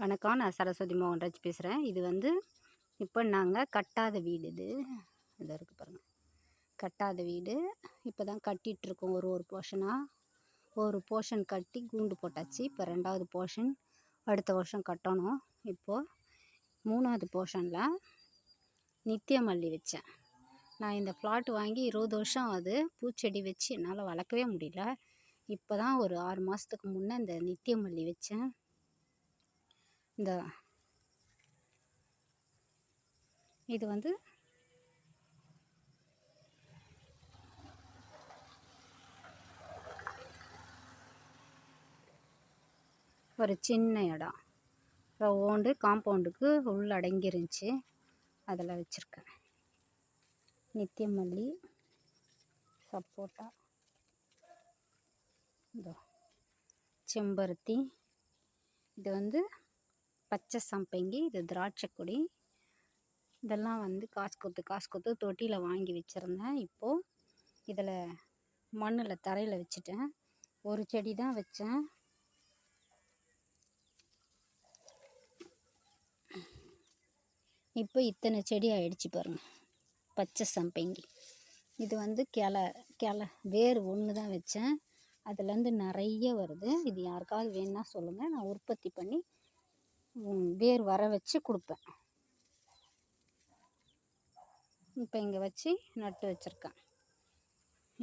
வணக்கம். நான் சரஸ்வதி மோகன்ராஜ் பேசுகிறேன். இது வந்து இப்போ நாங்கள் கட்டாத வீடு. இது இருக்குது பாருங்கள், கட்டாத வீடு. இப்போ தான் கட்டிகிட்ருக்கோம். ஒரு போர்ஷனாக ஒரு போர்ஷன் கட்டி கூண்டு போட்டாச்சு. இப்போ 2வது போர்ஷன் அடுத்த வருஷம் கட்டணும். இப்போது 3வது போர்ஷனில் நித்திய மல்லி வச்சேன். நான் இந்த ஃப்ளாட் வாங்கி 20 வருஷம் ஆகுது. பூச்செடி வச்சு என்னால் வளர்க்கவே முடியல. இப்போ தான் ஒரு 6 மாதத்துக்கு முன்னே இந்த நித்திய மல்லி வச்சேன். இது வந்து ஒரு சின்ன இடம், ரவுண்டு காம்பவுண்டுக்கு உள்ள அடங்கிருந்துச்சு. அதில் வச்சுருக்கேன் நித்திய மல்லி, சப்போட்டா, செம்பருத்தி. இது வந்து பச்சை சம்பங்கி, இது திராட்சை கொடி. இதெல்லாம் வந்து காசு கொடுத்து தொட்டியில் வாங்கி வச்சுருந்தேன். இப்போது இதில் மண்ணில் தரையில் வச்சுட்டேன். ஒரு செடி தான் வச்சேன். இப்போ இத்தனை செடி ஆயிடுச்சு பாருங்கள். பச்சை சம்பங்கி இது வந்து கிளை வேர் ஒன்று தான் வச்சேன். அதுலேருந்து நிறைய வருது. இது யாருக்காவது வேணுன்னா சொல்லுங்கள், நான் உற்பத்தி பண்ணி வேர் வர வச்சு கொடுப்பேன். இப்போ இங்கே வச்சு நட்டு வச்சுருக்கேன்.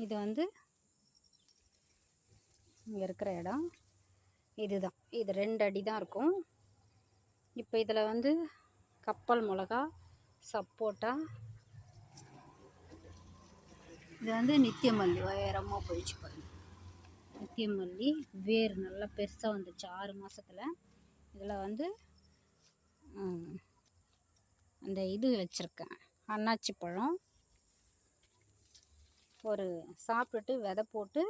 இது வந்து இங்கே இருக்கிற இடம் இதுதான். இது 2 அடி தான் இருக்கும். இப்போ இதில் வந்து கப்பல் மிளகா, சப்போட்டா, இது வந்து நித்திய மல்லி உயரமாக போயிடுச்சு பாருங்க. நித்திய மல்லி வேர் நல்லா பெருசாக வந்துச்சு 6 மாதத்தில். இதில் வந்து அந்த இது வச்சுருக்கேன், அன்னாச்சி பழம். ஒரு சாப்பிட்டுட்டு விதை போட்டு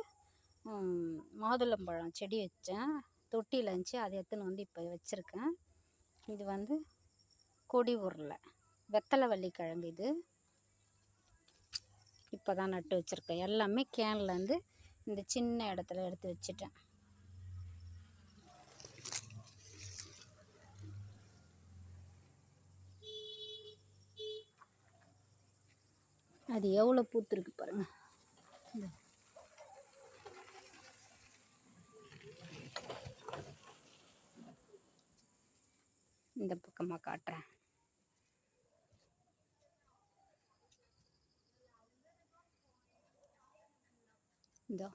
மாதுளம்பழம் செடி வச்சேன். தொட்டியில் இருந்துச்சு, அதை எடுத்துன்னு வந்து இப்போ வச்சுருக்கேன். இது வந்து கொடி உருளை, வெத்தலை வள்ளி கிழங்கு. இது இப்போ தான் நட்டு வச்சுருக்கேன். எல்லாமே கேன்லேருந்து இந்த சின்ன இடத்துல எடுத்து வச்சுட்டேன். அது எவ்வளோ பூத்துருக்கு பாருங்கள். இந்த பக்கமாக காட்டுறேன். இதோ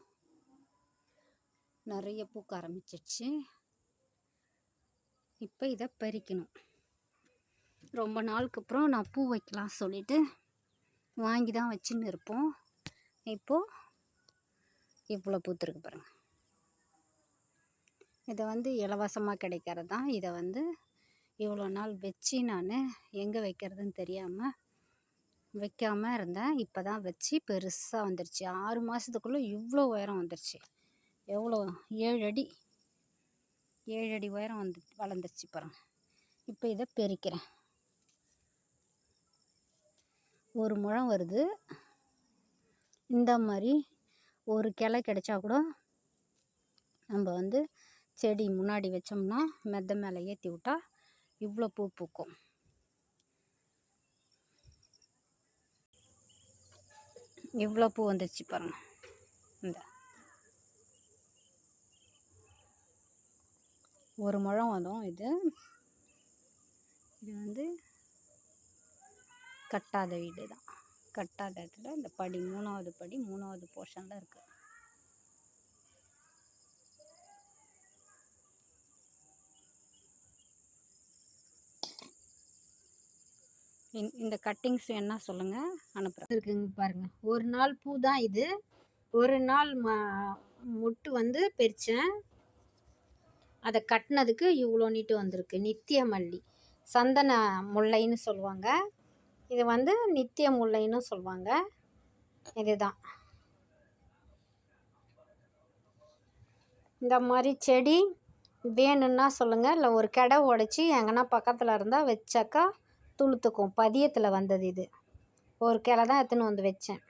நிறைய பூக்க ஆரம்பிச்சிடுச்சு. இப்போ இதை பறிக்கணும். ரொம்ப நாளுக்கு அப்புறம் நான் பூ வைக்கலாம் சொல்லிட்டு வாங்கி தான் வச்சுன்னு இருப்போம். இப்போது இவ்வளோ பூத்துருக்கு பாருங்கள். இதை வந்து இலவசமாக கிடைக்கிறது தான். இதை வந்து இவ்வளோ நாள் வச்சு நான் எங்கே வைக்கிறதுன்னு தெரியாமல் வைக்காமல் இருந்தேன். இப்போ தான் வச்சு பெருசாக வந்துடுச்சு. 6 மாதத்துக்குள்ளே இவ்வளோ உயரம் வந்துடுச்சு. எவ்வளோ 7 அடி உயரம் வளர்ந்துருச்சு பாருங்கள். இப்போ இதை பெருக்கிறேன். 1 முழம் வருது. இந்த மாதிரி ஒரு கிளை கிடைச்சா கூட நம்ம வந்து செடி முன்னாடி வச்சோம்னா மெத்த மேலே ஏற்றி விட்டா இவ்வளோ பூ பூக்கும். இவ்வளோ பூ வந்துடுச்சு பாருங்கள். இந்த 1 முழம் வரும். இது வந்து கட்டாத வீடு தான். கட்டாத இடத்துல இந்த படி 3வது போர்ஷனில் இருக்குது. இந்த கட்டிங்ஸ் என்ன சொல்லுங்கள், அனுப்புகிறேன். இருக்குங்க பாருங்கள். 1 நாள் பூ தான் இது. 1 நாள் மொட்டு வந்து பறித்தேன். அதை கட்டினதுக்கு இவ்வளோ நீட்டு வந்திருக்கு. நித்திய மல்லி, சந்தன முல்லைன்னு சொல்லுவாங்க. இது வந்து நித்திய முல்லைன்னு சொல்லுவாங்க. இதுதான். இந்த மாதிரி செடி வேணும்னா சொல்லுங்கள், இல்லை ஒரு கடை உடச்சி எங்கன்னா பக்கத்தில் இருந்தால் வச்சாக்கா துளுத்துக்கும். பதியத்தில் வந்தது இது. ஒரு கிளை தான் எடுத்துன்னு வந்து வச்சேன்.